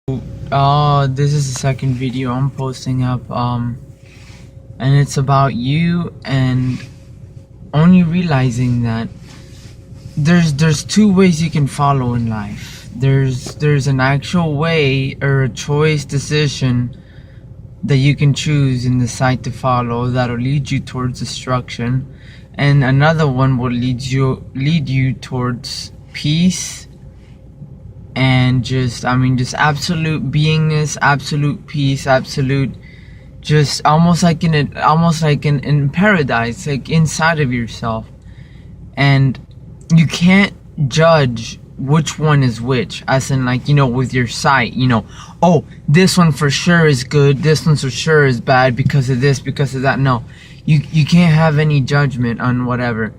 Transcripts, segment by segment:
This is the second video I'm posting up, and it's about you and only realizing that there's two ways you can follow in life. There's an actual way or a choice decision that you can choose and decide to follow that'll lead you towards destruction, and another one will lead you towards peace and just absolute beingness, absolute peace, absolute, just almost like in paradise, like inside of yourself. And you can't judge which one is which, as in, like, with your sight, oh, this one for sure is good, this one for sure is bad because of this, because of that. No, you can't have any judgment on whatever.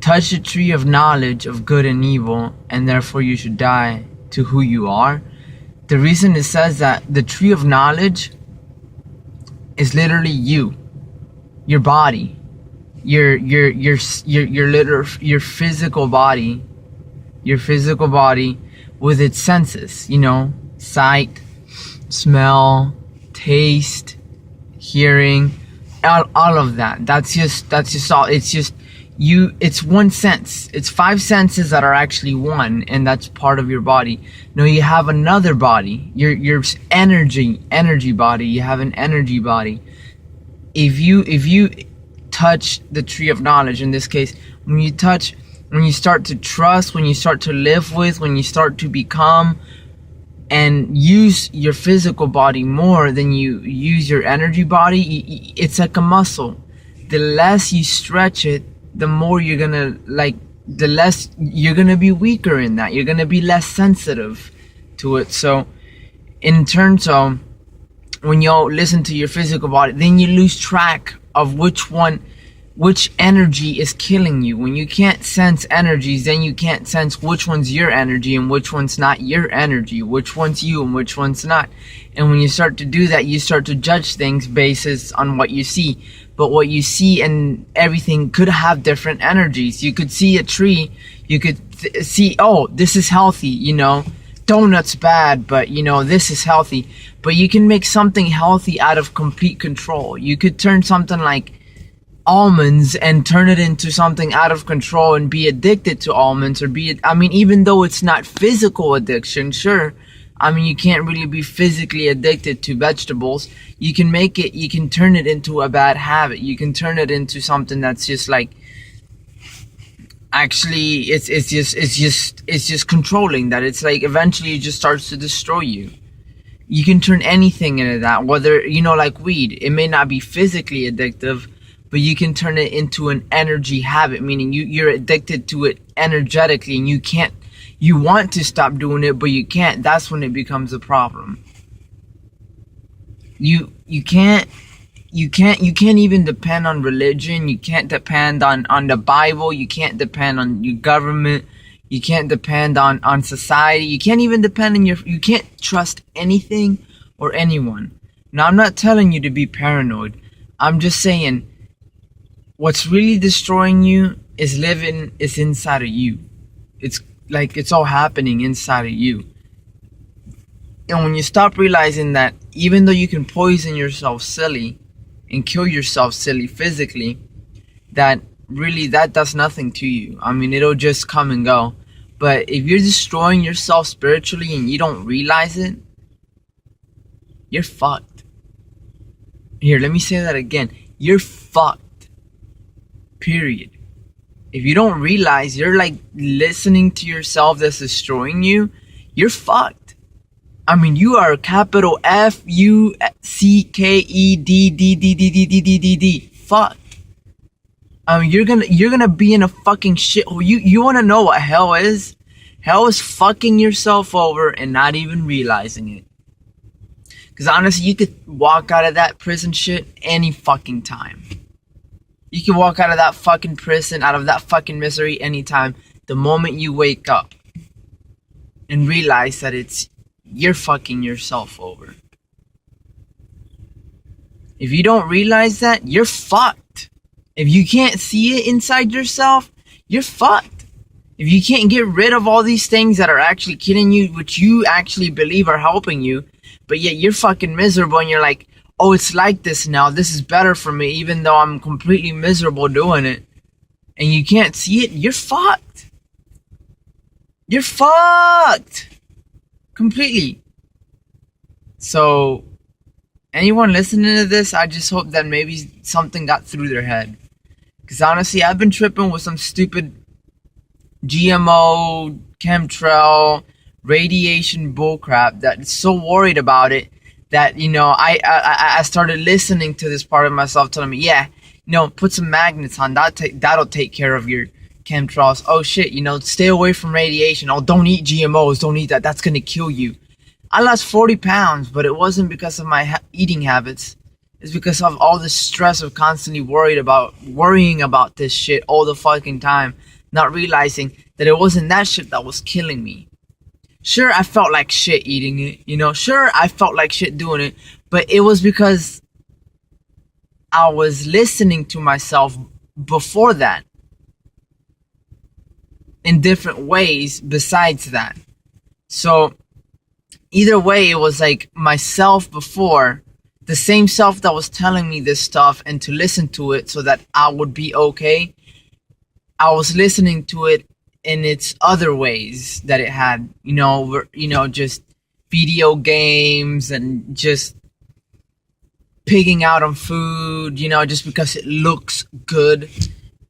Touch the tree of knowledge of good and evil, and therefore you should die to who you are. The reason it says that the tree of knowledge is literally your body, your physical body, with its senses, sight, smell, taste, hearing, all of that. That's just all. It's one sense. It's five senses that are actually one, and that's part of your body. No, you have another body, your energy body. You have an energy body. If you touch the tree of knowledge, in this case, when you start to trust, when you start to live with, when you start to become and use your physical body more than you use your energy body, it's like a muscle. The less you stretch it, the more you're gonna the less you're gonna be weaker in that. You're gonna be less sensitive to it. So in terms of when you listen to your physical body, then you lose track of which energy is killing you. When you can't sense energies, then you can't sense which one's your energy and which one's not your energy, which one's you and which one's not. And when you start to do that, you start to judge things based on what you see. But what you see and everything could have different energies. You could see a tree, you could see, oh, this is healthy, donut's bad, but this is healthy. But you can make something healthy out of complete control. You could turn something like almonds and turn it into something out of control and be addicted to almonds, or even though it's not physical addiction, sure. You can't really be physically addicted to vegetables. You can turn it into a bad habit. You can turn it into something that's just like, actually, it's just controlling that. It's like eventually it just starts to destroy you. You can turn anything into that, whether, like weed. It may not be physically addictive, but you can turn it into an energy habit, meaning you're addicted to it energetically, and you want to stop doing it, but you can't. That's when it becomes a problem. You can't even depend on religion. You can't depend on the Bible. You can't depend on your government. You can't depend on society. You can't even depend on you can't trust anything or anyone. Now, I'm not telling you to be paranoid. I'm just saying what's really destroying you is inside of you. It's all happening inside of you. And when you stop realizing that even though you can poison yourself silly and kill yourself silly physically, that really that does nothing to you. It'll just come and go. But if you're destroying yourself spiritually and you don't realize it, you're fucked. Here, let me say that again. You're fucked. Period. If you don't realize you're like listening to yourself that's destroying you, you're fucked. You are capital FUCKEDDDDDDDD. Fuck. You're gonna be in a fucking shithole. You wanna know what hell is? Hell is fucking yourself over and not even realizing it. Because honestly, you could walk out of that prison shit any fucking time. You can walk out of that fucking prison, out of that fucking misery anytime. The moment you wake up and realize that you're fucking yourself over. If you don't realize that, you're fucked. If you can't see it inside yourself, you're fucked. If you can't get rid of all these things that are actually killing you, which you actually believe are helping you, but yet you're fucking miserable and you're like, oh, it's like this now, this is better for me, even though I'm completely miserable doing it, and you can't see it, you're fucked. You're fucked. Completely. So, anyone listening to this, I just hope that maybe something got through their head. Because honestly, I've been tripping with some stupid GMO, chemtrail, radiation bullcrap that's so worried about it that, you know, I started listening to this part of myself telling me, yeah, you know, put some magnets on, that'll take care of your chemtrails. Oh shit, you know, stay away from radiation. Oh, don't eat GMOs, don't eat that, that's gonna kill you. I lost 40 pounds, but it wasn't because of my eating habits. It's because of all the stress of constantly worrying about this shit all the fucking time, not realizing that it wasn't that shit that was killing me. Sure, I felt like shit eating it, you know, sure, I felt like shit doing it, but it was because I was listening to myself before that in different ways besides that. So either way, it was like myself before, the same self that was telling me this stuff and to listen to it so that I would be okay. I was listening to it in its other ways that it had, you know, just video games and just pigging out on food, you know, just because it looks good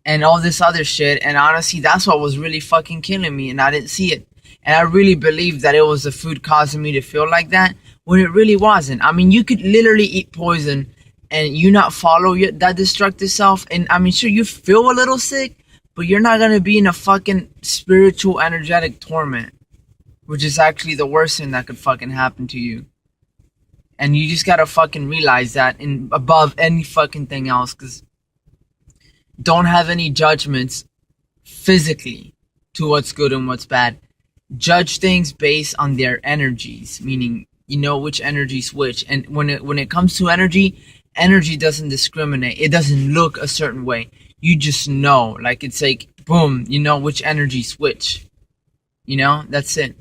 and all this other shit. And honestly, that's what was really fucking killing me, and I didn't see it. And I really believed that it was the food causing me to feel like that, when it really wasn't. I mean, you could literally eat poison and you not follow that destructive self. And I mean, sure, you feel a little sick, but you're not going to be in a fucking spiritual, energetic torment, which is actually the worst thing that could fucking happen to you. And you just got to fucking realize that above any fucking thing else, because don't have any judgments physically to what's good and what's bad. Judge things based on their energies, meaning you know which energy's which. And when it comes to energy, energy doesn't discriminate. It doesn't look a certain way. You just know, like, it's like boom, you know which energy's which. You know, that's it.